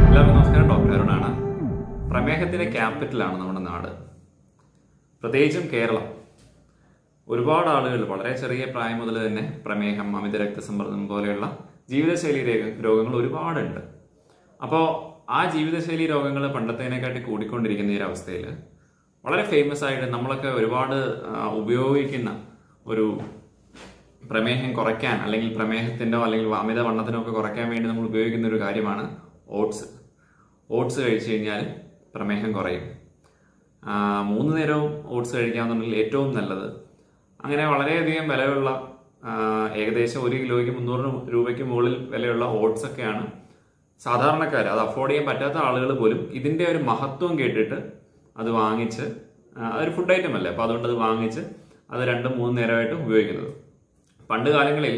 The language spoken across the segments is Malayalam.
എല്ലാവർക്കും നമസ്കാരം. ഡോക്ടർ അരുണാണ്. പ്രമേഹത്തിൻ്റെ ക്യാപിറ്റലാണ് നമ്മുടെ നാട്, പ്രത്യേകിച്ചും കേരളം. ഒരുപാട് ആളുകൾ വളരെ ചെറിയ പ്രായം മുതൽ തന്നെ പ്രമേഹം, അമിത രക്തസമ്മർദ്ദം പോലെയുള്ള ജീവിതശൈലി രോഗങ്ങൾ ഒരുപാടുണ്ട്. അപ്പോൾ ആ ജീവിതശൈലി രോഗങ്ങൾ പണ്ടത്തേനെക്കാട്ടി കൂടിക്കൊണ്ടിരിക്കുന്ന ഈ അവസ്ഥയിൽ വളരെ ഫേമസ് ആയിട്ട് നമ്മളൊക്കെ ഒരുപാട് ഉപയോഗിക്കുന്ന ഒരു പ്രമേഹം കുറയ്ക്കാൻ, അല്ലെങ്കിൽ പ്രമേഹത്തിൻ്റെയോ അല്ലെങ്കിൽ അമിതവണ്ണത്തിനോ ഒക്കെ കുറയ്ക്കാൻ വേണ്ടി നമ്മൾ ഉപയോഗിക്കുന്ന ഒരു കാര്യമാണ് ഓട്സ്. ഓട്സ് കഴിച്ചു കഴിഞ്ഞാൽ പ്രമേഹം കുറയും. 3 നേരവും ഓട്സ് കഴിക്കാമെന്നുണ്ടെങ്കിൽ ഏറ്റവും നല്ലത്. അങ്ങനെ വളരെയധികം വിലയുള്ള, ഏകദേശം 1 കിലോയ്ക്ക് 300 രൂപയ്ക്ക് മുകളിൽ വിലയുള്ള ഓട്സ് ഒക്കെയാണ് സാധാരണക്കാർ, അത് അഫോർഡ് ചെയ്യാൻ പറ്റാത്ത ആളുകൾ പോലും ഇതിൻ്റെ ഒരു മഹത്വം കേട്ടിട്ട് അത് വാങ്ങിച്ച്, അതൊരു ഫുഡ് ഐറ്റം അല്ലേ, അപ്പോൾ അതുകൊണ്ട് അത് വാങ്ങിച്ച് അത് 2-3 നേരമായിട്ട് ഉപയോഗിക്കുന്നത്. പണ്ട് കാലങ്ങളിൽ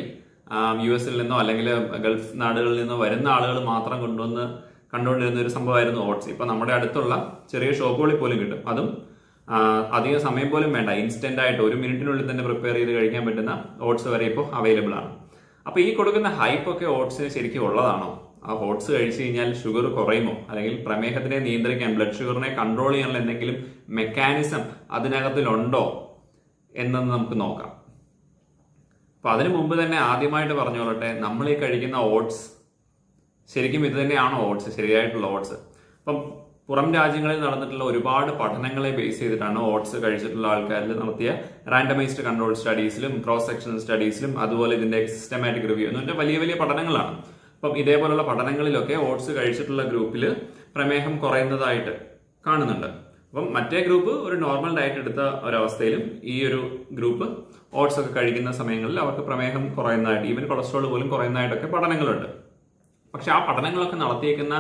US-ൽ നിന്നോ അല്ലെങ്കിൽ ഗൾഫ് നാടുകളിൽ നിന്നോ വരുന്ന ആളുകൾ മാത്രം കണ്ടുകൊണ്ടിരുന്ന ഒരു സംഭവമായിരുന്നു ഓട്സ്. ഇപ്പം നമ്മുടെ അടുത്തുള്ള ചെറിയ ഷോപ്പുകളിൽ പോലും കിട്ടും. അതും അധികം സമയം പോലും വേണ്ട, ഇൻസ്റ്റന്റ് ആയിട്ട് 1 മിനിറ്റിനുള്ളിൽ തന്നെ പ്രിപ്പയർ ചെയ്ത് കഴിക്കാൻ പറ്റുന്ന ഓട്സ് വരെ ഇപ്പോൾ അവൈലബിൾ ആണ്. അപ്പോൾ ഈ കൊടുക്കുന്ന ഹൈപ്പൊക്കെ ഓട്സിന് ശരിക്കും ഉള്ളതാണോ? ആ ഓട്സ് കഴിച്ചു കഴിഞ്ഞാൽ ഷുഗർ കുറയുമോ, അല്ലെങ്കിൽ പ്രമേഹത്തിനെ നിയന്ത്രിക്കാൻ, ബ്ലഡ് ഷുഗറിനെ കൺട്രോൾ ചെയ്യാനുള്ള എന്തെങ്കിലും മെക്കാനിസം അതിനകത്തിലുണ്ടോ എന്നൊന്ന് നമുക്ക് നോക്കാം. അപ്പൊ അതിനു മുമ്പ് തന്നെ ആദ്യമായിട്ട് പറഞ്ഞോളട്ടെ, നമ്മൾ ഈ കഴിക്കുന്ന ഓട്സ് ശരിക്കും ഇത് തന്നെയാണോ ഓട്സ്, ശരിയായിട്ടുള്ള ഓട്സ്? അപ്പം പുറം രാജ്യങ്ങളിൽ നടന്നിട്ടുള്ള ഒരുപാട് പഠനങ്ങളെ ബേസ് ചെയ്തിട്ടാണ് ഓട്സ് കഴിച്ചിട്ടുള്ള ആൾക്കാരിൽ നടത്തിയ റാൻഡമൈസ്ഡ് കൺട്രോൾ സ്റ്റഡീസിലും ക്രോസ് സെക്ഷണൽ സ്റ്റഡീസിലും അതുപോലെ ഇതിന്റെ സിസ്റ്റമാറ്റിക് റിവ്യൂ എന്ന് പറഞ്ഞാൽ വലിയ വലിയ പഠനങ്ങളാണ്. അപ്പം ഇതേപോലുള്ള പഠനങ്ങളിലൊക്കെ ഓട്സ് കഴിച്ചിട്ടുള്ള ഗ്രൂപ്പിൽ പ്രമേഹം കുറയുന്നതായിട്ട് കാണുന്നുണ്ട്. അപ്പം മറ്റേ ഗ്രൂപ്പ് ഒരു നോർമൽ ഡയറ്റ് എടുത്ത ഒരവസ്ഥയിലും ഈ ഒരു ഗ്രൂപ്പ് ഓട്സ് ഒക്കെ കഴിക്കുന്ന സമയങ്ങളിൽ അവർക്ക് പ്രമേഹം കുറയുന്നതായിട്ട്, ഈവൻ കൊളസ്ട്രോൾ പോലും കുറയുന്നതായിട്ടൊക്കെ പഠനങ്ങളുണ്ട്. പക്ഷെ ആ പഠനങ്ങളൊക്കെ നടത്തിയേക്കുന്ന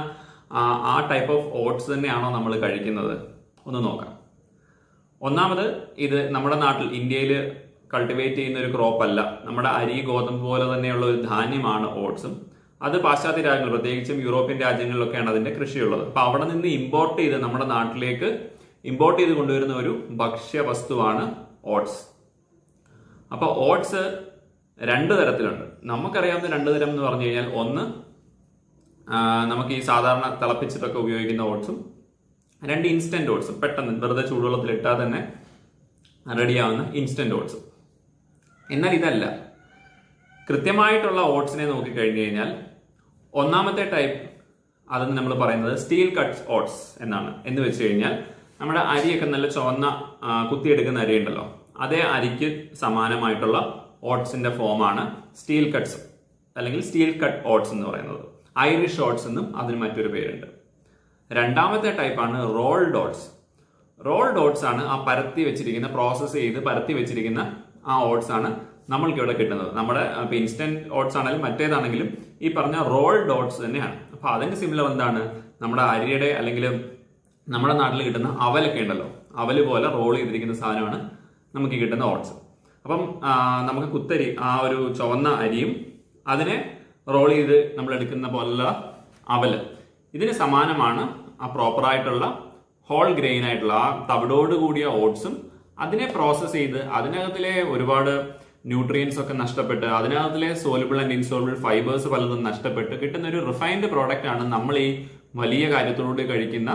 ആ ടൈപ്പ് ഓഫ് ഓട്സ് തന്നെയാണോ നമ്മൾ കഴിക്കുന്നത് ഒന്ന് നോക്കാം. ഒന്നാമത്, ഇത് നമ്മുടെ നാട്ടിൽ ഇന്ത്യയിൽ കൾട്ടിവേറ്റ് ചെയ്യുന്ന ഒരു ക്രോപ്പ് അല്ല. നമ്മുടെ അരി, ഗോതമ്പ് പോലെ തന്നെയുള്ള ഒരു ധാന്യമാണ് ഓട്സും. അത് പാശ്ചാത്യ രാജ്യങ്ങൾ, പ്രത്യേകിച്ചും യൂറോപ്യൻ രാജ്യങ്ങളിലൊക്കെയാണ് അതിന്റെ കൃഷിയുള്ളത്. അപ്പൊ അവിടെ നിന്ന് ഇമ്പോർട്ട് ചെയ്ത് നമ്മുടെ നാട്ടിലേക്ക് ഇമ്പോർട്ട് ചെയ്ത് കൊണ്ടുവരുന്ന ഒരു ഭക്ഷ്യവസ്തുവാണ് ഓട്സ്. അപ്പൊ ഓട്സ് 2 തരത്തിലുണ്ട്. നമുക്കറിയാവുന്ന 2 തരം എന്ന് പറഞ്ഞു കഴിഞ്ഞാൽ, ഒന്ന് നമുക്ക് ഈ സാധാരണ തിളപ്പിച്ചിട്ടൊക്കെ ഉപയോഗിക്കുന്ന ഓട്സും, 2 ഇൻസ്റ്റന്റ് ഓട്സും, പെട്ടെന്ന് വെറുതെ ചൂടുവെള്ളത്തിൽ ഇട്ടാൽ തന്നെ റെഡിയാവുന്ന ഇൻസ്റ്റന്റ് ഓട്സും. എന്നാൽ ഇതല്ല, കൃത്യമായിട്ടുള്ള ഓട്സിനെ നോക്കിക്കഴിഞ്ഞു കഴിഞ്ഞാൽ ഒന്നാമത്തെ ടൈപ്പ് അതെന്ന് നമ്മൾ പറയുന്നത് സ്റ്റീൽ കട്ട് ഓട്സ് എന്നാണ്. എന്ന് വെച്ച് കഴിഞ്ഞാൽ നമ്മുടെ അരിയൊക്കെ നല്ല ചുവന്ന കുത്തിയെടുക്കുന്ന അരി ഉണ്ടല്ലോ, അതേ അരിക്ക് സമാനമായിട്ടുള്ള ഓട്സിന്റെ ഫോമാണ് സ്റ്റീൽ കട്ട്സ് അല്ലെങ്കിൽ സ്റ്റീൽ കട്ട് ഓട്സ് എന്ന് പറയുന്നത്. ഐറിഷ് ഓട്സ് എന്നും അതിന് മറ്റൊരു പേരുണ്ട്. രണ്ടാമത്തെ ടൈപ്പാണ് റോൾഡ് ഓട്സ്. റോൾഡ് ഓട്സ് ആണ് ആ പരത്തി വെച്ചിരിക്കുന്ന, പ്രോസസ്സ് ചെയ്ത് പരത്തി വെച്ചിരിക്കുന്ന ആ ഓട്സ് ആണ് നമ്മൾക്ക് ഇവിടെ കിട്ടുന്നത്. നമ്മുടെ ഇൻസ്റ്റന്റ് ഓട്സ് ആണെങ്കിലും മറ്റേതാണെങ്കിലും ഈ പറഞ്ഞ റോൾഡ് ഓട്സ് തന്നെയാണ്. അപ്പൊ അതിന്റെ സിമിലർ എന്താണ്, നമ്മുടെ അരിയുടെ അല്ലെങ്കിൽ നമ്മുടെ നാട്ടിൽ കിട്ടുന്ന അവലൊക്കെ ഉണ്ടല്ലോ, അവല് പോലെ റോൾ ചെയ്തിരിക്കുന്ന സാധനമാണ് നമുക്ക് കിട്ടുന്ന ഓട്സ്. അപ്പം നമുക്ക് കുത്തരി, ആ ഒരു ചുവന്ന അരിയും അതിനെ റോൾ ചെയ്ത് നമ്മൾ എടുക്കുന്ന പോലുള്ള അവല്, ഇതിന് സമാനമാണ് ആ പ്രോപ്പറായിട്ടുള്ള ഹോൾ ഗ്രെയിൻ ആയിട്ടുള്ള ആ തവിടോട് കൂടിയ ഓട്സും. അതിനെ പ്രോസസ്സ് ചെയ്ത് അതിനകത്തിലെ ഒരുപാട് ന്യൂട്രിയൻസ് ഒക്കെ നഷ്ടപ്പെട്ട്, അതിനകത്തിലെ സോലുബിൾ ആൻഡ് ഇൻസോലുബിൾ ഫൈബേഴ്സ് പലതും നഷ്ടപ്പെട്ട് കിട്ടുന്ന ഒരു റിഫൈൻഡ് പ്രോഡക്റ്റ് ആണ് നമ്മൾ ഈ വലിയ കാര്യത്തോടുകൂടി കഴിക്കുന്ന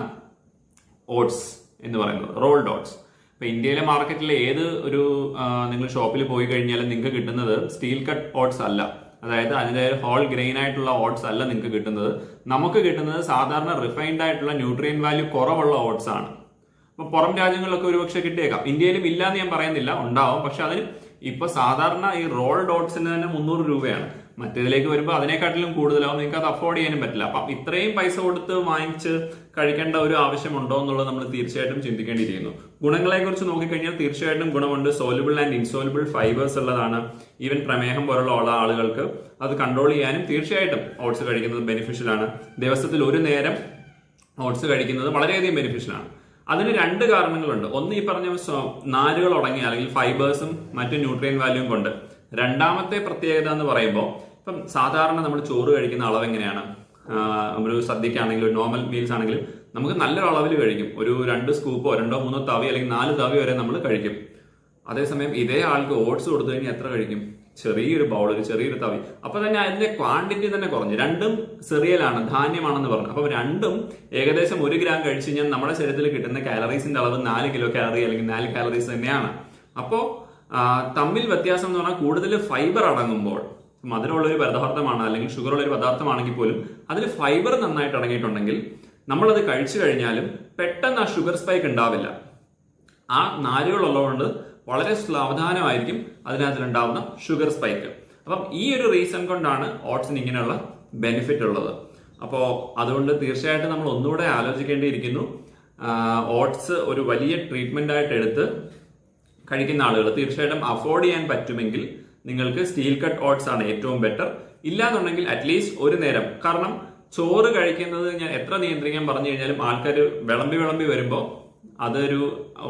ഓട്സ് എന്ന് പറയുന്നത്, റോൾഡ് ഓട്സ്. ഇപ്പൊ ഇന്ത്യയിലെ മാർക്കറ്റിലെ ഏത് ഒരു നിങ്ങൾ ഷോപ്പിൽ പോയി കഴിഞ്ഞാലും നിങ്ങൾക്ക് കിട്ടുന്നത് സ്റ്റീൽ കട്ട് ഓട്സ് അല്ല, അതായത് അതിന്റെ ഹോൾ ഗ്രെയിൻ ആയിട്ടുള്ള ഓട്സ് അല്ല നിങ്ങൾക്ക് കിട്ടുന്നത്. നമുക്ക് കിട്ടുന്നത് സാധാരണ റിഫൈൻഡ് ആയിട്ടുള്ള ന്യൂട്രിയൻ വാല്യൂ കുറവുള്ള ഓട്സ് ആണ്. അപ്പൊ പുറം രാജ്യങ്ങളിലൊക്കെ ഒരുപക്ഷെ കിട്ടിയേക്കാം, ഇന്ത്യയിലും ഇല്ല എന്ന് ഞാൻ പറയുന്നില്ല, ഉണ്ടാവും. പക്ഷെ അതിന് ഇപ്പൊ സാധാരണ ഈ റോൾഡ് ഓട്സിന് തന്നെ 300 രൂപയാണ്. മറ്റേതിലേക്ക് വരുമ്പോൾ അതിനെക്കാട്ടിലും കൂടുതലാവും, നിങ്ങൾക്ക് അത് അഫോർഡ് ചെയ്യാനും പറ്റില്ല. അപ്പം ഇത്രയും പൈസ കൊടുത്ത് വാങ്ങിച്ച് കഴിക്കേണ്ട ഒരു ആവശ്യമുണ്ടോ എന്നുള്ളത് നമ്മൾ തീർച്ചയായിട്ടും ചിന്തിക്കേണ്ടിയിരിക്കുന്നു. ഗുണങ്ങളെ കുറിച്ച് നോക്കിക്കഴിഞ്ഞാൽ തീർച്ചയായിട്ടും ഗുണമുണ്ട്. സോലുബിൾ ആൻഡ് ഇൻസോലുബിൾ ഫൈബേഴ്സ് ഉള്ളതാണ്. ഈവൻ പ്രമേഹം പോലുള്ള ആളുകൾക്ക് അത് കൺട്രോൾ ചെയ്യാനും തീർച്ചയായിട്ടും ഓട്സ് കഴിക്കുന്നത് ബെനിഫിഷ്യൽ ആണ്. ദിവസത്തിൽ 1 നേരം ഓട്സ് കഴിക്കുന്നത് വളരെയധികം ബെനിഫിഷ്യൽ ആണ്. അതിന് 2 കാരണങ്ങളുണ്ട്. ഒന്ന്, ഈ പറഞ്ഞ നാരുകൾ അടങ്ങിയ അല്ലെങ്കിൽ ഫൈബേഴ്സും മറ്റു ന്യൂട്രിയൻ വാല്യൂവും കൊണ്ട്. രണ്ടാമത്തെ പ്രത്യേകത എന്ന് പറയുമ്പോൾ, ഇപ്പം സാധാരണ നമ്മൾ ചോറ് കഴിക്കുന്ന അളവ് എങ്ങനെയാണ്, ഒരു സദ്യക്കാണെങ്കിലും നോർമൽ മീൽസ് ആണെങ്കിലും നമുക്ക് നല്ലൊരു അളവിൽ കഴിക്കും. ഒരു 2 സ്കൂപ്പോ 2 3 തവി അല്ലെങ്കിൽ 4 തവി വരെ നമ്മൾ കഴിക്കും. അതേസമയം ഇതേ ആൾക്ക് ഓട്സ് കൊടുത്തു കഴിഞ്ഞാൽ എത്ര കഴിക്കും? ചെറിയൊരു ബൗൾ, ഒരു ചെറിയൊരു തവി. അപ്പൊ തന്നെ അതിന്റെ ക്വാണ്ടിറ്റി തന്നെ കുറഞ്ഞു. രണ്ടും സെറിയലാണ്, ധാന്യമാണെന്ന് പറഞ്ഞു. അപ്പൊ രണ്ടും ഏകദേശം 1 ഗ്രാം കഴിച്ചു കഴിഞ്ഞാൽ നമ്മുടെ ശരീരത്തിൽ കിട്ടുന്ന കാലറീസിന്റെ അളവ് 4 കിലോ കാലറി അല്ലെങ്കിൽ 4 കാലറീസ് തന്നെയാണ്. അപ്പോ തമ്മിൽ വ്യത്യാസം എന്ന് പറഞ്ഞാൽ കൂടുതൽ ഫൈബർ അടങ്ങുമ്പോൾ, മധുരമുള്ള ഒരു പദാർത്ഥമാണ് അല്ലെങ്കിൽ ഷുഗറുള്ള ഒരു പദാർത്ഥമാണെങ്കിൽ പോലും അതിൽ ഫൈബർ നന്നായിട്ട് അടങ്ങിയിട്ടുണ്ടെങ്കിൽ നമ്മളത് കഴിച്ചു കഴിഞ്ഞാലും പെട്ടെന്ന് ആ ഷുഗർ സ്പൈക്ക് ഉണ്ടാവില്ല. ആ നാരുകളുള്ളതുകൊണ്ട് വളരെ സാവധാനമായിരിക്കും അതിനകത്തുണ്ടാവുന്ന ഷുഗർ സ്പൈക്ക്. അപ്പം ഈ ഒരു റീസൺ കൊണ്ടാണ് ഓട്സിന് ഇങ്ങനെയുള്ള ബെനിഫിറ്റ് ഉള്ളത്. അപ്പോൾ അതുകൊണ്ട് തീർച്ചയായിട്ടും നമ്മൾ ഒന്നുകൂടെ ആലോചിക്കേണ്ടിയിരിക്കുന്നു. ഓട്സ് ഒരു വലിയ ട്രീറ്റ്മെന്റ് ആയിട്ട് എടുത്ത് കഴിക്കുന്ന ആളുകൾ തീർച്ചയായിട്ടും അഫോർഡ് ചെയ്യാൻ പറ്റുമെങ്കിൽ നിങ്ങൾക്ക് സ്റ്റീൽ കട്ട് ഓട്സ് ആണ് ഏറ്റവും ബെറ്റർ. ഇല്ലാന്നുണ്ടെങ്കിൽ അറ്റ്ലീസ്റ്റ് ഒരു നേരം, കാരണം ചോറ് കഴിക്കുന്നത് ഞാൻ എത്ര നിയന്ത്രിക്കാൻ പറഞ്ഞു കഴിഞ്ഞാലും ആൾക്കാർ വിളമ്പി വരുമ്പോൾ അതൊരു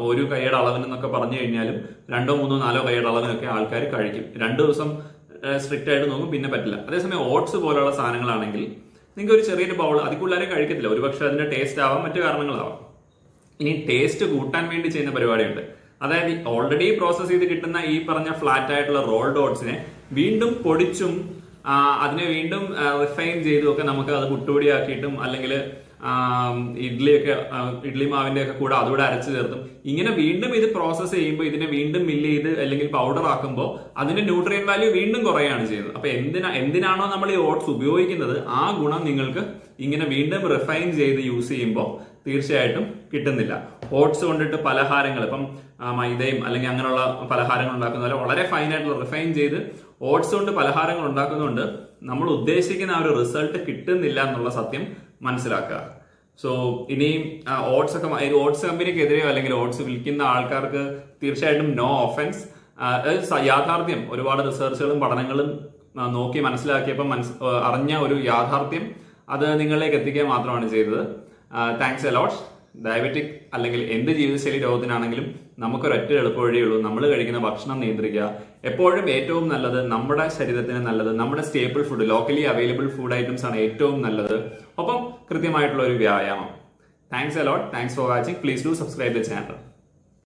1 കൈയുടെ അളവിനെന്നൊക്കെ പറഞ്ഞു കഴിഞ്ഞാലും 2, 3, 4 കൈയുടെ അളവിനൊക്കെ ആൾക്കാർ കഴിക്കും. 2 ദിവസം സ്ട്രിക്റ്റ് ആയിട്ട് നോക്കും, പിന്നെ പറ്റില്ല. അതേസമയം ഓട്സ് പോലുള്ള സാധനങ്ങളാണെങ്കിൽ നിങ്ങൾക്ക് ഒരു ചെറിയൊരു ബൗൾ, അതിക്കുള്ളവരെ കഴിക്കത്തില്ല. ഒരുപക്ഷെ അതിന്റെ ടേസ്റ്റ് ആവാം, മറ്റു കാരണങ്ങളാവാം. ഇനി ടേസ്റ്റ് കൂട്ടാൻ വേണ്ടി ചെയ്യുന്ന പരിപാടിയുണ്ട്. അതായത് ഓൾറെഡി പ്രോസസ് ചെയ്ത് കിട്ടുന്ന ഈ പറഞ്ഞ ഫ്ലാറ്റ് ആയിട്ടുള്ള റോൾഡ് ഓട്സിനെ വീണ്ടും പൊടിച്ചും അതിനെ വീണ്ടും റിഫൈൻ ചെയ്തും ഒക്കെ നമുക്ക് അത് പുട്ടുപൊടിയാക്കിയിട്ടും അല്ലെങ്കിൽ ഇഡ്ലി മാവിന്റെ ഒക്കെ കൂടെ അതുകൂടെ അരച്ചു ചേർത്തും ഇങ്ങനെ വീണ്ടും ഇത് പ്രോസസ്സ് ചെയ്യുമ്പോൾ ഇതിനെ വീണ്ടും മില്ല് ചെയ്ത് അല്ലെങ്കിൽ പൗഡർ ആക്കുമ്പോൾ അതിന്റെ ന്യൂട്രിയൻ വാല്യൂ വീണ്ടും കുറയാണ് ചെയ്യുന്നത്. അപ്പൊ എന്തിനാണോ നമ്മൾ ഈ ഓട്സ് ഉപയോഗിക്കുന്നത് ആ ഗുണം നിങ്ങൾക്ക് ഇങ്ങനെ വീണ്ടും റിഫൈൻ ചെയ്ത് യൂസ് ചെയ്യുമ്പോൾ തീർച്ചയായിട്ടും കിട്ടുന്നില്ല. ഓട്സ് കൊണ്ടിട്ട് പലഹാരങ്ങൾ, ഇപ്പം മൈദയും അല്ലെങ്കിൽ അങ്ങനെയുള്ള പലഹാരങ്ങൾ ഉണ്ടാക്കുന്ന വളരെ ഫൈൻ ആയിട്ടുള്ള റിഫൈൻ ചെയ്ത് ഓട്സ് കൊണ്ട് പലഹാരങ്ങൾ ഉണ്ടാക്കുന്നതുകൊണ്ട് നമ്മൾ ഉദ്ദേശിക്കുന്ന ആ ഒരു റിസൾട്ട് കിട്ടുന്നില്ല എന്നുള്ള സത്യം മനസ്സിലാക്കുക. സോ ഇനിയും ഓട്സ് കമ്പനിക്കെതിരെയോ അല്ലെങ്കിൽ ഓട്സ് വിൽക്കുന്ന ആൾക്കാർക്ക് തീർച്ചയായിട്ടും നോ ഓഫൻസ്. യാഥാർത്ഥ്യം, ഒരുപാട് റിസർച്ചുകളും പഠനങ്ങളും നോക്കി മനസ്സിലാക്കിയപ്പോൾ അറിഞ്ഞ ഒരു യാഥാർത്ഥ്യം അത് നിങ്ങളിലേക്ക് എത്തിക്കുക മാത്രമാണ് ചെയ്തത്. Thanks a lot. ഡയബറ്റിക് അല്ലെങ്കിൽ എന്ത് ജീവിതശൈലി രോഗത്തിനാണെങ്കിലും നമുക്കൊരൊറ്റ എളുപ്പ വഴിയുള്ളൂ. നമ്മൾ കഴിക്കുന്ന ഭക്ഷണം നിയന്ത്രിക്കുക. എപ്പോഴും ഏറ്റവും നല്ലത് നമ്മുടെ ശരീരത്തിന് നല്ലത് നമ്മുടെ staple food, locally available food items ആണ് ഏറ്റവും നല്ലത്. ഒപ്പം കൃത്യമായിട്ടുള്ള ഒരു വ്യായാമം. Thanks a lot. Thanks for watching. Please do subscribe the channel.